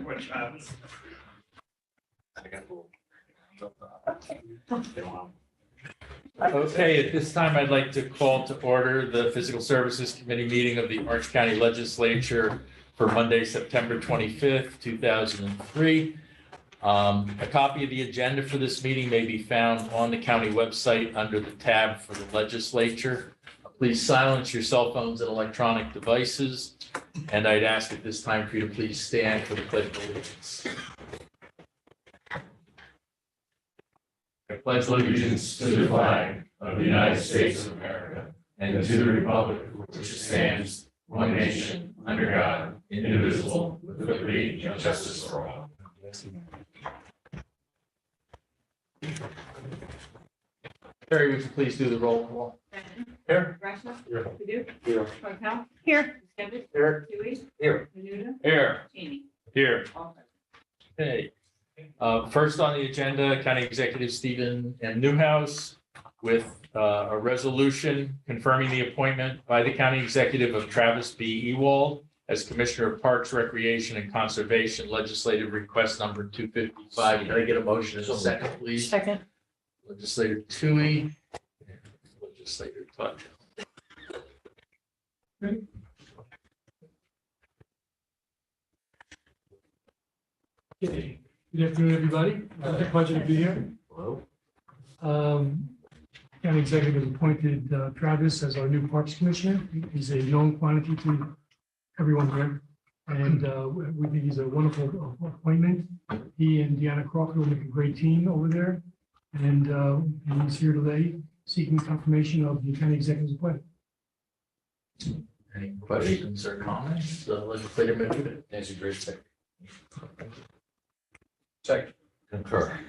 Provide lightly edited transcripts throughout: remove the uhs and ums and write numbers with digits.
Which happens. Okay, at this time, I'd like to call to order the Physical Services Committee meeting of the Orange County Legislature for Monday, September 25th, 2003. A copy of the agenda for this meeting may be found on the county website under the tab for the legislature. Please silence your cell phones and electronic devices. And I'd ask at this time for you to please stand for the pledge of allegiance. I pledge allegiance to the flag of the United States of America and to the republic which stands one nation under God, indivisible, with liberty and justice for all. Terry, would you please do the roll call? Here. Rashna. Here. Paduk. Here. Martel. Here. Skevich. Here. Dewey. Here. Menuda. Here. Cheney. Here. All present. Okay. First on the agenda, County Executive Stephen M. Newhouse with a resolution confirming the appointment by the County Executive of Travis B. Ewald as Commissioner of Parks, Recreation, and Conservation, legislative request number 255. Can I get a motion in a second, please? Second. Legislator Tui. Legislator Tudge. Okay. Good afternoon, everybody. It's a pleasure to be here. Hello. County Executive appointed Travis as our new Parks Commissioner. He's a known quantity to everyone here. And we think he's a wonderful appointment. He and Deanna Crawford will make a great team over there. And he's here today seeking confirmation of the County Executive's appointment. Any questions or comments? Legislator Menuda. That's a great thing. Second. Concur.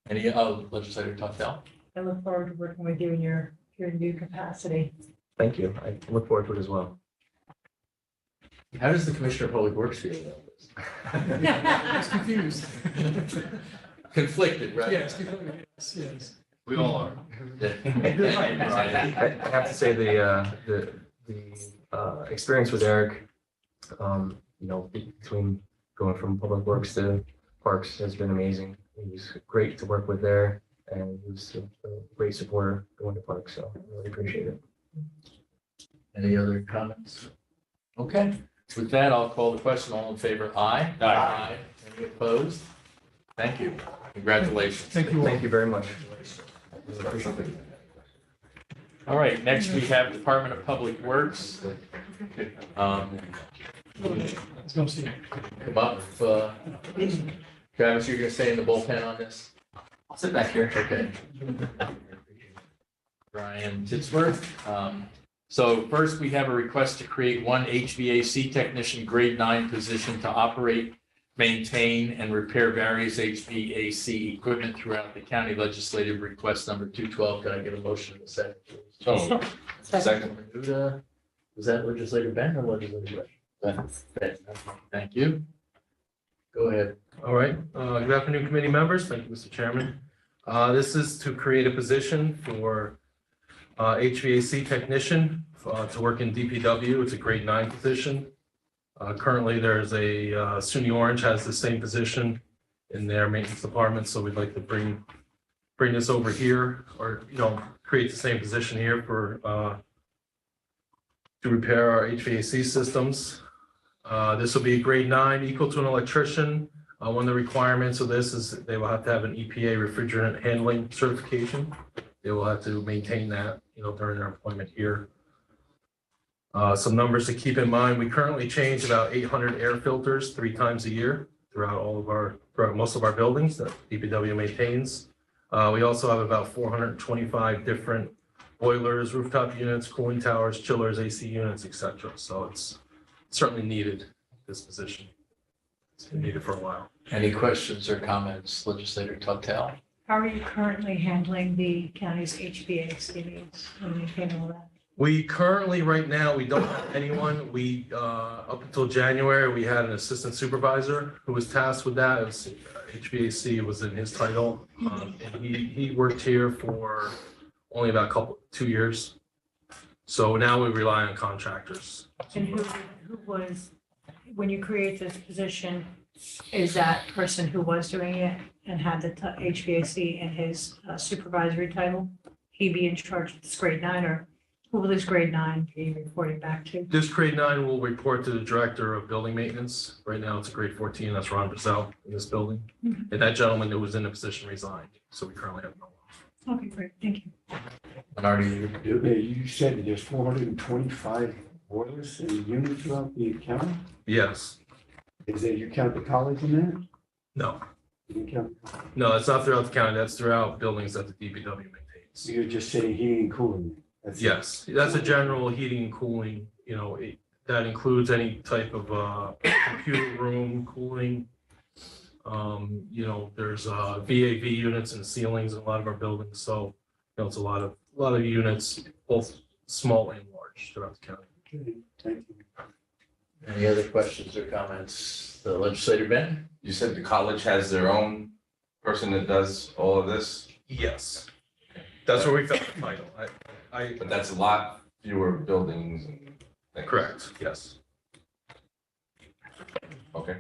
Any, Legislator Tuftel? I look forward to working with you in your new capacity. Thank you. I look forward to it as well. How does the Commissioner of Public Works feel about He's confused. this? Conflicted, right? Yes, yes. We all are. I have to say the experience with Eric, between going from Public Works to Parks has been amazing. He was great to work with there, and he was a great supporter going to Parks, so I really appreciate it. Any other comments? Okay, with that, I'll call the question. All in favor, aye? Aye. Any opposed? Thank you. Congratulations. Thank you all. Thank you very much. Really appreciate it. All right, next we have Department of Public Works. Let's go see. Come up, Travis, you're gonna stay in the bullpen on this? I'll sit back here. Okay. Brian Titsworth. So first, we have a request to create one HVAC technician grade 9 position to operate, maintain, and repair various HVAC equipment throughout the county. Legislative request number 212. Can I get a motion in a second, please? So, second. Menuda. Was that Legislator Ben or Legislator Ben? Ben. Thank you. Go ahead. All right, good afternoon, committee members. Thank you, Mr. Chairman. This is to create a position for HVAC technician to work in DPW. It's a grade 9 position. Currently, there's a SUNY Orange has the same position in their maintenance department, so we'd like to bring this over here, or create the same position here for to repair our HVAC systems. This will be grade 9, equal to an electrician. One of the requirements of this is they will have to have an EPA refrigerant handling certification. They will have to maintain that, during their employment here. Some numbers to keep in mind: we currently change about 800 air filters 3 times a year throughout most of our buildings that DPW maintains. We also have about 425 different boilers, rooftop units, cooling towers, chillers, AC units, etc. So it's certainly needed, this position. It's been needed for a while. Any questions or comments, Legislator Tuftel? How are you currently handling the county's HVAC needs when you handle that? We currently, right now, we don't have anyone. We, up until January, we had an assistant supervisor who was tasked with that. It was HVAC was in his title. And he worked here for only about 2 years. So now we rely on contractors. And who was, when you create this position, is that person who was doing it and had the HVAC in his supervisory title? He be in charge of this grade 9, or who will this grade 9 be reporting back to? This grade 9 will report to the director of building maintenance. Right now, it's a grade 14. That's Ron Brazell in this building. Mhm. And that gentleman that was in the position resigned. So we currently have no one. Okay, great, thank you. Leonardo, you do? Yeah, you said that there's 425 boilers and units throughout the county? Yes. Is it, you count the college in that? No. You didn't count, No, it's not throughout the county. That's throughout buildings that the DPW maintains. so you're just saying heating and cooling? That's it. Yes, that's a general heating and cooling, that includes any type of computer room cooling. There's VAV units and ceilings in a lot of our buildings, so it's a lot of units, both small and large throughout the county. Okay, thank you. Any other questions or comments? The legislator, Ben? You said the college has their own person that does all of this, Yes, that's where we got the title. but that's a lot fewer buildings and things. Correct, yes. Okay.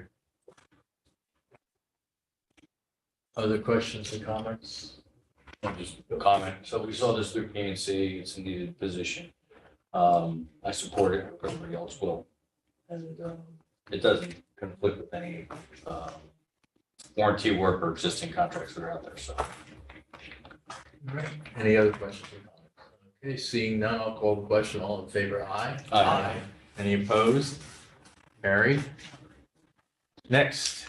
Other questions or comments? Just a comment. So we saw this through PNC. It's a needed position. I support it. Everybody else will. And it doesn't conflict with any warranty work or existing contracts that are out there. So Any other questions or comments? Okay, seeing none, I'll call the question. All in favor, aye? Aye. Any opposed? Carried. Next,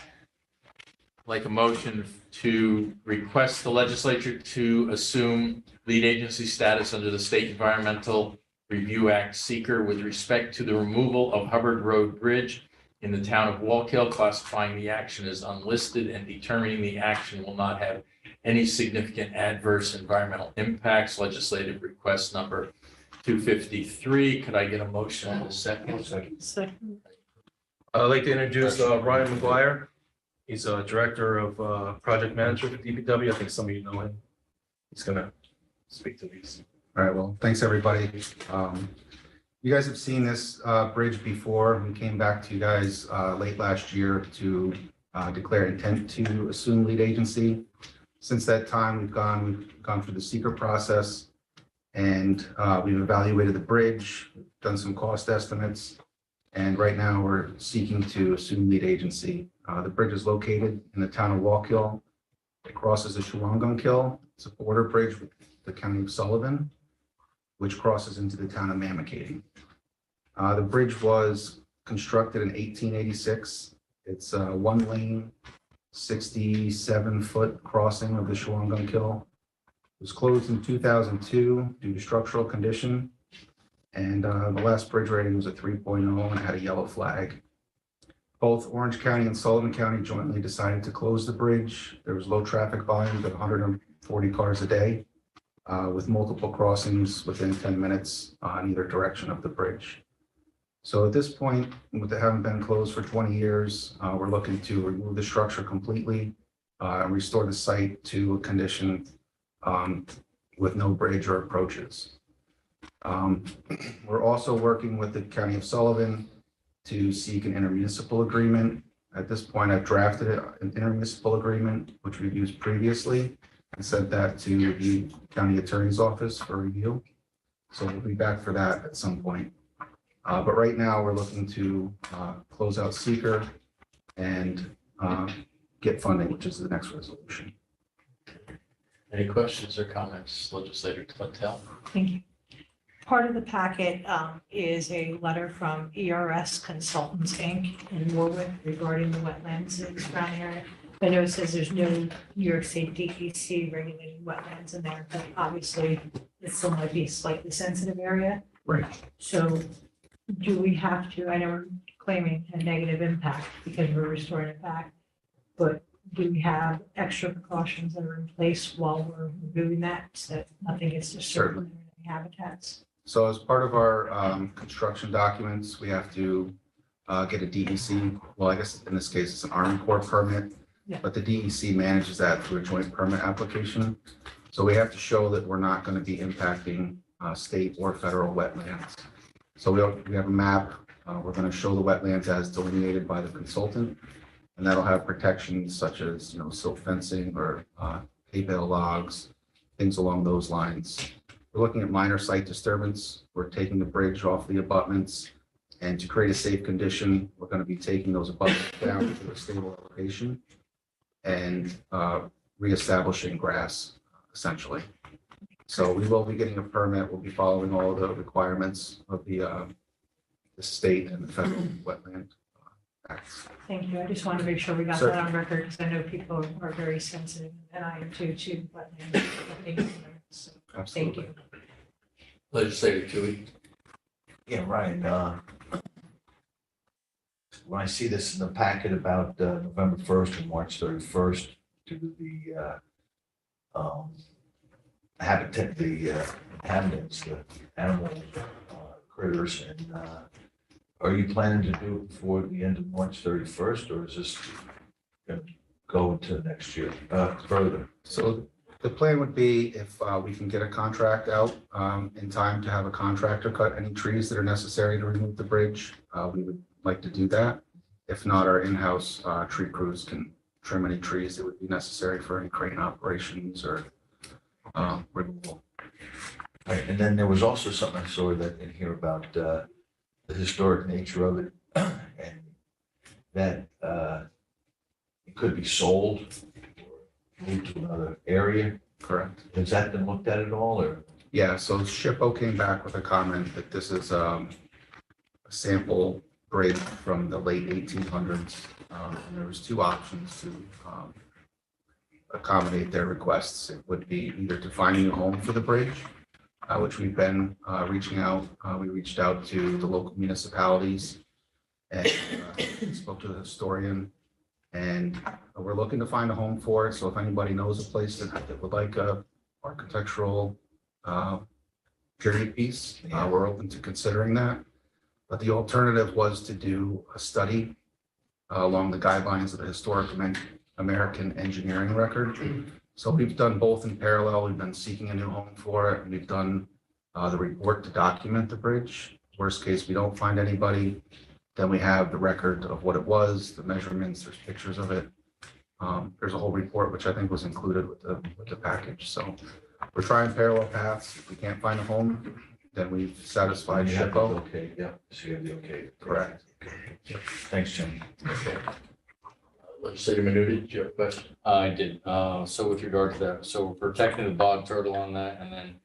like a motion to request the legislature to assume lead agency status under the State Environmental Review Act seeker with respect to the removal of Hubbard Road Bridge in the town of Wallkill, classifying the action as unlisted and determining the action will not have any significant adverse environmental impacts. Legislative request number 253. Could I get a motion in a second? Second, I'd like to introduce Ryan McGuire. He's a director of project management at DPW. I think some of you know him. He's gonna speak to these. All right, well, thanks, everybody. You guys have seen this bridge before. We came back to you guys late last year to declare intent to assume lead agency. Since that time, we've gone through the seeker process, and we've evaluated the bridge, done some cost estimates, and right now we're seeking to assume lead agency. The bridge is located in the town of Wallkill. It crosses the Shawangunk. It's a border bridge with the county of Sullivan, which crosses into the town of Mamakating. The bridge was constructed in 1886. It's a one-lane, 67-foot crossing of the Shawangunk. It was closed in 2002 due to structural condition. And the last bridge rating was a 3.0 and had a yellow flag. Both Orange County and Sullivan County jointly decided to close the bridge. There was low traffic volumes of 140 cars a day, with multiple crossings within 10 minutes in either direction of the bridge. So at this point, with it having been closed for 20 years, we're looking to remove the structure completely and restore the site to a condition with no bridge or approaches. We're also working with the County of Sullivan to seek an intermunicipal agreement. At this point, I've drafted an intermunicipal agreement, which we've used previously, and sent that to the county attorney's office for review. So we'll be back for that at some point. But right now, we're looking to close out seeker and get funding, which is the next resolution. Any questions or comments, Legislator Clintel? thank you. Part of the packet is a letter from ERS Consultants, Inc. in Warwick regarding the wetlands in the surrounding area. I know it says there's no New York State DEC regulating wetlands in there, but obviously it still might be a slightly sensitive area. Right. So do we have to, I know we're claiming a negative impact because we're restoring it back, but do we have extra precautions that are in place while we're doing that so that nothing gets disturbed in any habitats? So as part of our construction documents, we have to get a DEC. Well, I guess in this case, it's an Army Corps permit, Yeah. but the DEC manages that through a joint permit application. So we have to show that we're not going to be impacting state or federal wetlands. So we have a map. We're going to show the wetlands as delineated by the consultant. And that'll have protections such as, silt fencing or hay bale logs, things along those lines. We're looking at minor site disturbance. We're taking the bridge off the abutments. And to create a safe condition, we're going to be taking those abutments down to a stable elevation and reestablishing grass, essentially. So we will be getting a permit. We'll be following all the requirements of the state and the federal wetland acts. Thank you. I just wanted to make sure we got that on record because I know people are very sensitive and I am too, wetlands. So, thank Absolutely. you. Legislator Tui. Yeah, Ryan, when I see this in the packet about November 1st and March 31st to the habitat, the inhabitants, the animal critters, and are you planning to do it before the end of March 31st, or is this going to go into next year further? So the plan would be if we can get a contract out in time to have a contractor cut any trees that are necessary to remove the bridge, we would like to do that. If not, our in-house tree crews can trim any trees that would be necessary for any crane operations or removal. Right, and then there was also something I saw that in here about the historic nature of it, and that it could be sold or moved to another area. Correct. Has that been looked at at all, or? Yeah, so SHPO came back with a comment that this is a sample bridge from the late 1800s. And there was two options to accommodate their requests. It would be either to find a new home for the bridge, which we've been reaching out. We reached out to the local municipalities and spoke to the historian. And we're looking to find a home for it. So if anybody knows a place that would like a architectural period piece, we're open to considering that. But the alternative was to do a study along the guidelines of the Historic American Engineering Record. So we've done both in parallel. We've been seeking a new home for it. We've done the report to document the bridge. Worst case, we don't find anybody. Then we have the record of what it was, the measurements, there's pictures of it. There's a whole report, which I think was included with the package. So we're trying parallel paths. If we can't find a home, then we've satisfied You have the SHPO. okay, yeah, so you have the okay. Correct. Thanks, Jim. Legislator Menuda, did you have a question? I did. So with regard to that, so we're protecting the bog turtle on that, and then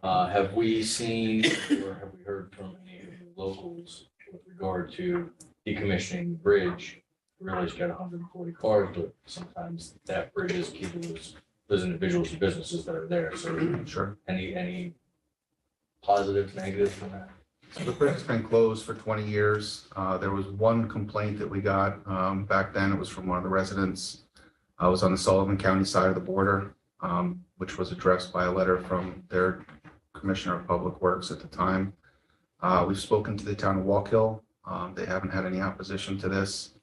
have we seen or have we heard from any of the locals with regard to decommissioning the bridge? I realize you got 140 cars, but sometimes that bridge is key to those individuals and businesses that are there. So Sure. any positives, negatives from that? So the bridge has been closed for 20 years. There was one complaint that we got back then. It was from one of the residents. I was on the Sullivan County side of the border, which was addressed by a letter from their Commissioner of Public Works at the time. We've spoken to the town of Walk Hill. They haven't had any opposition to this.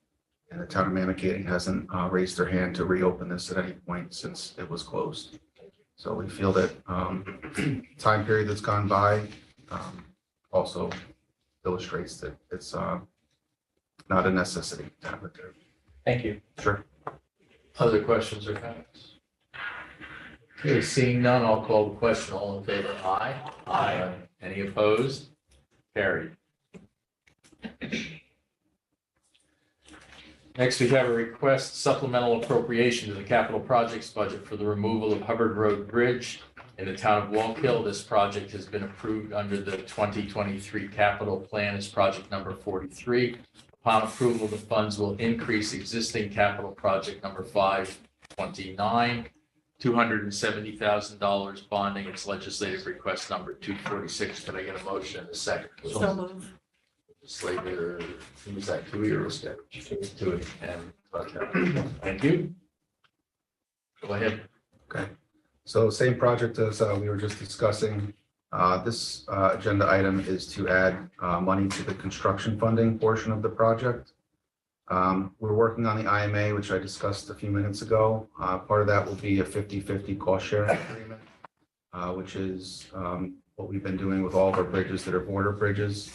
And the town of Mamakating hasn't raised their hand to reopen this at any point since it was closed. So we feel that time period that's gone by also illustrates that it's not a necessity to have it there. Thank you. Sure. Other questions or comments? Okay, seeing none, I'll call the question. All in favor, aye. Aye. Any opposed? Carried. Next, we have a request supplemental appropriation to the capital projects budget for the removal of Hubbard Road Bridge in the town of Walk Hill. This project has been approved under the 2023 capital plan as project number 43. Upon approval, the funds will increase existing capital project number 529, $270,000 bonding its legislative request number 246. Can I get a motion and a second? So move. Legislator, who was that, Tui or Riska? Tui, and, okay. Thank you. Go ahead. So same project as we were just discussing. This agenda item is to add money to the construction funding portion of the project. We're working on the IMA, which I discussed a few minutes ago. Part of that will be a 50-50 cost sharing agreement, which is what we've been doing with all of our bridges that are border bridges.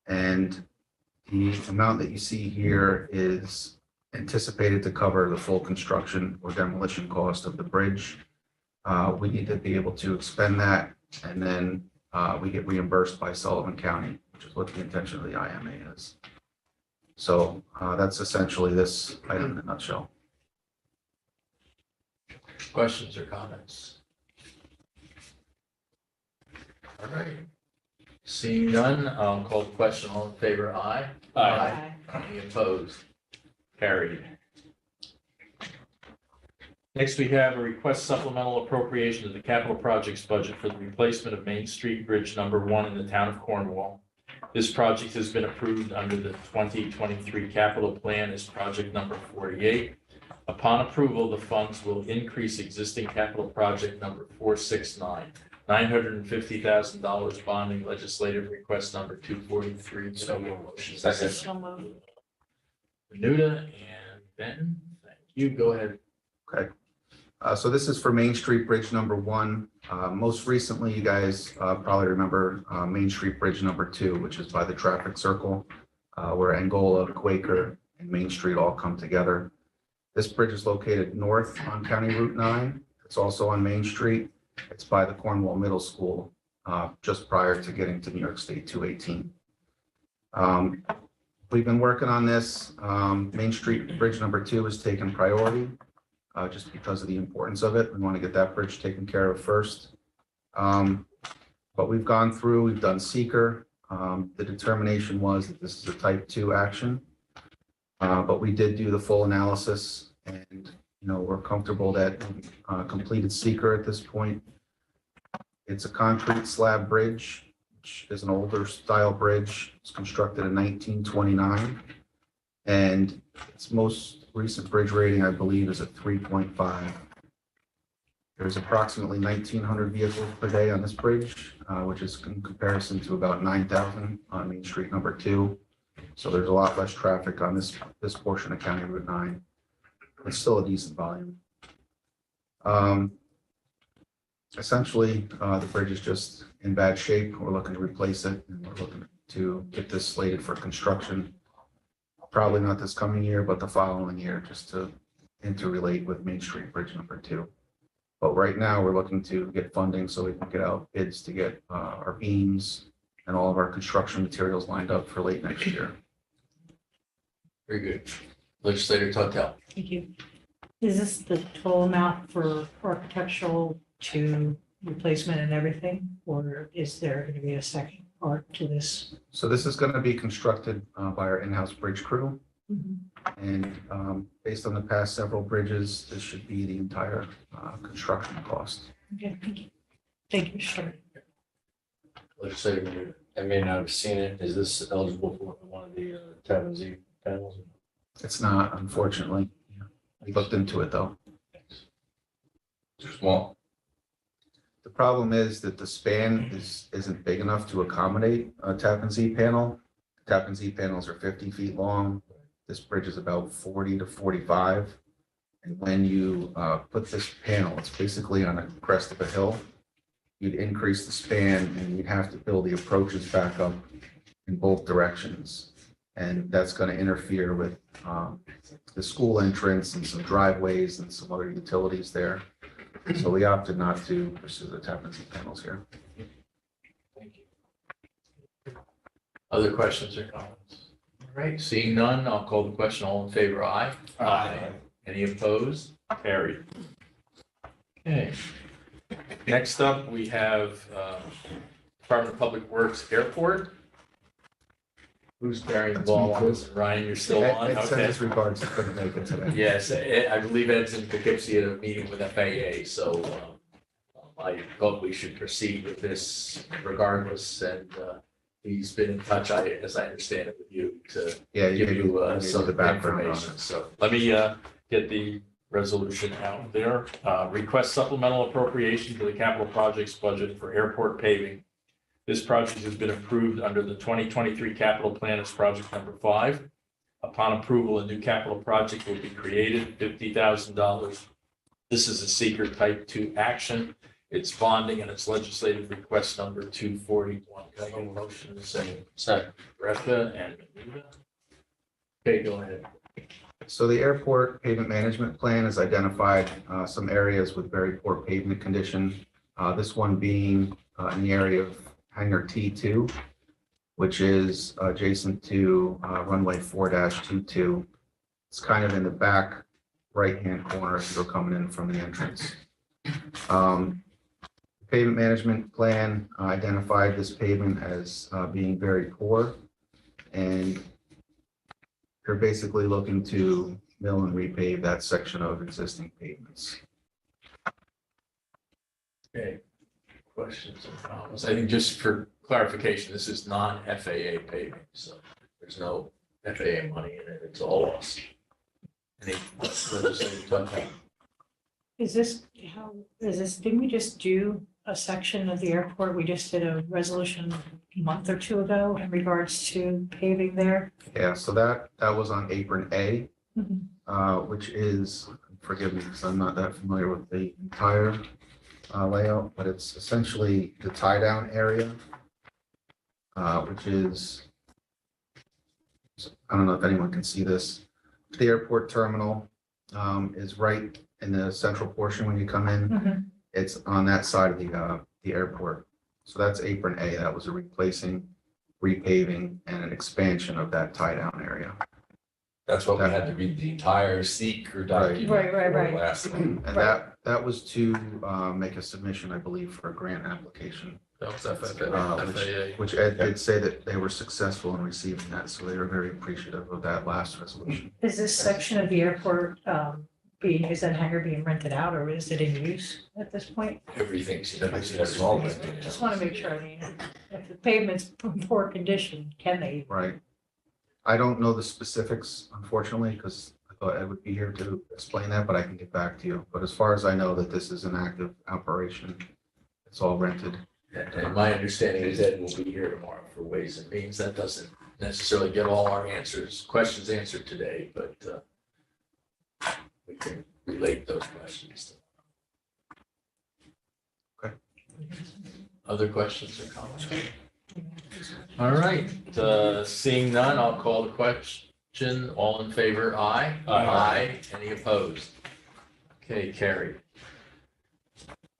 And the amount that you see here is anticipated to cover the full construction or demolition cost of the bridge. We need to be able to expend that, and then we get reimbursed by Sullivan County, which is what the intention of the IMA is. So that's essentially this item in a nutshell. Questions or comments? All right. Seeing none, I'll call the question. All in favor, aye. Aye. Any opposed? Carried. Next, we have a request supplemental appropriation to the capital projects budget for the replacement of Main Street Bridge number 1 in the town of Cornwall. This project has been approved under the 2023 capital plan as project number 48. Upon approval, the funds will increase existing capital project number 469, $950,000 bonding legislative request number 243. So motion. Second. So moved. Menuda and Benton, thank you. Go ahead. Okay. So this is for Main Street Bridge number 1. Most recently, you guys probably remember Main Street Bridge number 2, which is by the traffic circle, where Angola, Quaker, and Main Street all come together. This bridge is located north on County Route 9. It's also on Main Street. It's by the Cornwall Middle School, just prior to getting to New York State 218. We've been working on this. Main Street Bridge number 2 is taken priority. Just because of the importance of it. We want to get that bridge taken care of first. But we've gone through, we've done seeker. The determination was that this is a type 2 action. But we did do the full analysis, and we're comfortable that we completed seeker at this point. It's a concrete slab bridge, which is an older style bridge. It's constructed in 1929. And its most recent bridge rating, I believe, is a 3.5. There's approximately 1,900 vehicles per day on this bridge, which is in comparison to about 9,000 on Main Street number 2. So there's a lot less traffic on this portion of County Route 9. It's still a decent volume. Essentially, the bridge is just in bad shape. We're looking to replace it, and we're looking to get this slated for construction. Probably not this coming year, but the following year, just to interrelate with Main Street Bridge number 2. But right now, we're looking to get funding so we can get out bids to get our beams and all of our construction materials lined up for late next year. Very good. Legislator Tortel. Thank you. Is this the total amount for architectural to replacement and everything? Or is there going to be a second part to this? So this is going to be constructed by our in-house bridge crew. And based on the past several bridges, this should be the entire construction cost. Okay, thank you. Thank you, sure. Legislator Menuda. I may not have seen it. Is this eligible for one of the Tappan Zee panels? It's not, unfortunately. We looked into it, though. Too small. The problem is that the span isn't big enough to accommodate a Tappan Zee panel. Tappan Zee panels are 50 feet long. This bridge is about 40 to 45. And when you put this panel, it's basically on a crest of a hill. You'd increase the span and you'd have to build the approaches back up in both directions. And that's going to interfere with the school entrance and some driveways and some other utilities there. So we opted not to pursue the Tappan Zee panels here. Thank you. Other questions or comments? All right, seeing none, I'll call the question. All in favor, aye. Aye. Any opposed? Carried. Okay. Next up, we have Department of Public Works Airport. Who's carrying the ball on this? Ryan, you're still on? Ed sends Okay. his regards, couldn't make it today. Yes, I believe Ed's in Poughkeepsie at a meeting with FAA, so I thought we should proceed with this regardless, and he's been in touch, as I understand it, with you to Yeah, give you some the background on information. it. So let me get the resolution out there. Request supplemental appropriation to the capital projects budget for airport paving. This project has been approved under the 2023 capital plan as project number 5. Upon approval, a new capital project will be created, $50,000. This is a secret type 2 action. It's bonding and it's legislative request number 241. Can I get a motion to say Second. Greta and Anita? Okay, go ahead. So the airport pavement management plan has identified some areas with very poor pavement condition. This one being in the area of hangar T2, which is adjacent to runway 4-22. It's kind of in the back right-hand corner if you're coming in from the entrance. Pavement management plan identified this pavement as being very poor, and you're basically looking to mill and repave that section of existing pavements. Okay. Questions and comments? I think just for clarification, this is non-FAA paving, so there's no FAA money in it. It's all us. Any legislative touch? Didn't we just do a section of the airport? We just did a resolution a month or two ago in regards to paving there. Yeah, so that was on apron A, Mhm. which is, forgive me because I'm not that familiar with the entire layout, but it's essentially the tie down area, which is, I don't know if anyone can see this. The airport terminal is right in the central portion when you come in. Mhm. It's on that side of the airport. So that's apron A. That was a replacing, repaving, and an expansion of that tie down area. That's what we had to read the entire seeker document. Right. Last time. And that was to make a submission, I believe, for a grant application, That was FAA. which Ed did say that they were successful in receiving that. So they were very appreciative of that last resolution. Is this section of the airport is that hangar being rented out or is it in use at this point? Everything's, that's all. Just want to make sure, I mean, if the pavement's in poor condition, can they? Right. I don't know the specifics, unfortunately, because I thought Ed would be here to explain that, but I can get back to you. But as far as I know that this is an active operation, it's all rented. And my understanding is Ed will be here tomorrow for Ways and Means. That doesn't necessarily get all our questions answered today, but we can relate those questions. Okay. Other questions or comments? All right, seeing none, I'll call the question. All in favor, aye? Aye. Any opposed? Okay, carried.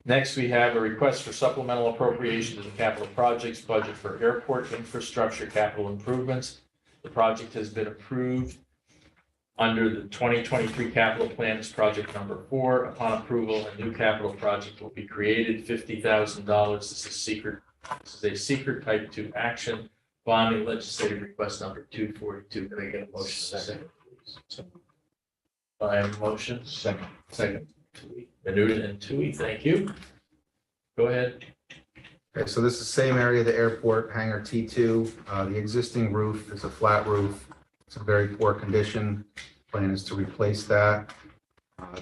Next, we have a request for supplemental appropriation to the capital projects budget for airport infrastructure capital improvements. The project has been approved under the 2023 capital plan as project number 4. Upon approval, a new capital project will be created, $50,000. This is a secret type 2 action. Bonding legislative request number 242. Can I get a motion? Second, please. I have a motion. Second. Tui. Menuda and Tui, thank you. Go ahead. Okay, so this is the same area, the airport hangar T2. The existing roof is a flat roof. It's in very poor condition. Plan is to replace that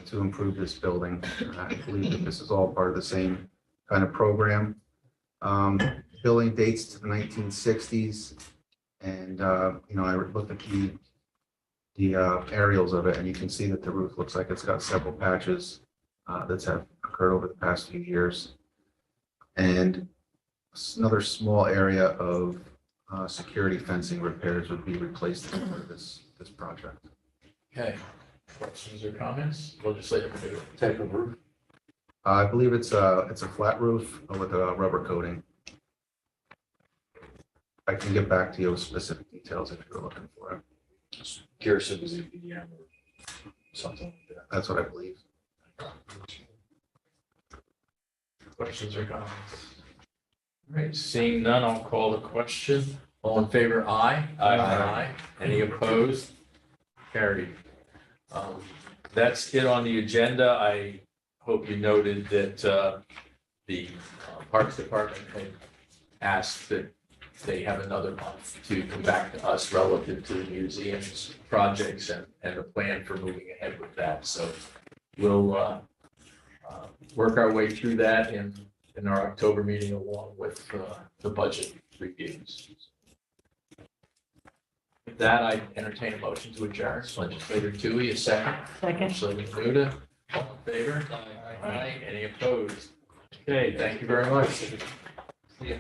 to improve this building. I believe that this is all part of the same kind of program. Building dates to the 1960s. And, I looked at the aerials of it, and you can see that the roof looks like it's got several patches that have occurred over the past few years. And another small area of security fencing repairs would be replaced as part of this project. Okay. Questions or comments? Legislative Menuda. Type of roof. I believe it's a flat roof with a rubber coating. I can get back to you with specific details if you're looking for it. Curious if it was a BDM or something like that. That's what I believe. Questions or comments? All right, seeing none, I'll call the question. All in favor, aye? Aye. Any opposed? Carried. That's it on the agenda. I hope you noted that the Parks Department had asked that they have another month to come back to us relative to the museum's projects and a plan for moving ahead with that. So we'll work our way through that in our October meeting along with the budget reviews. with that, I entertain a motion to adjourn. Legislator Tui, a second. Second. Legislator Muda, all in favor? Aye. Any opposed? Okay, thank you very much. See ya.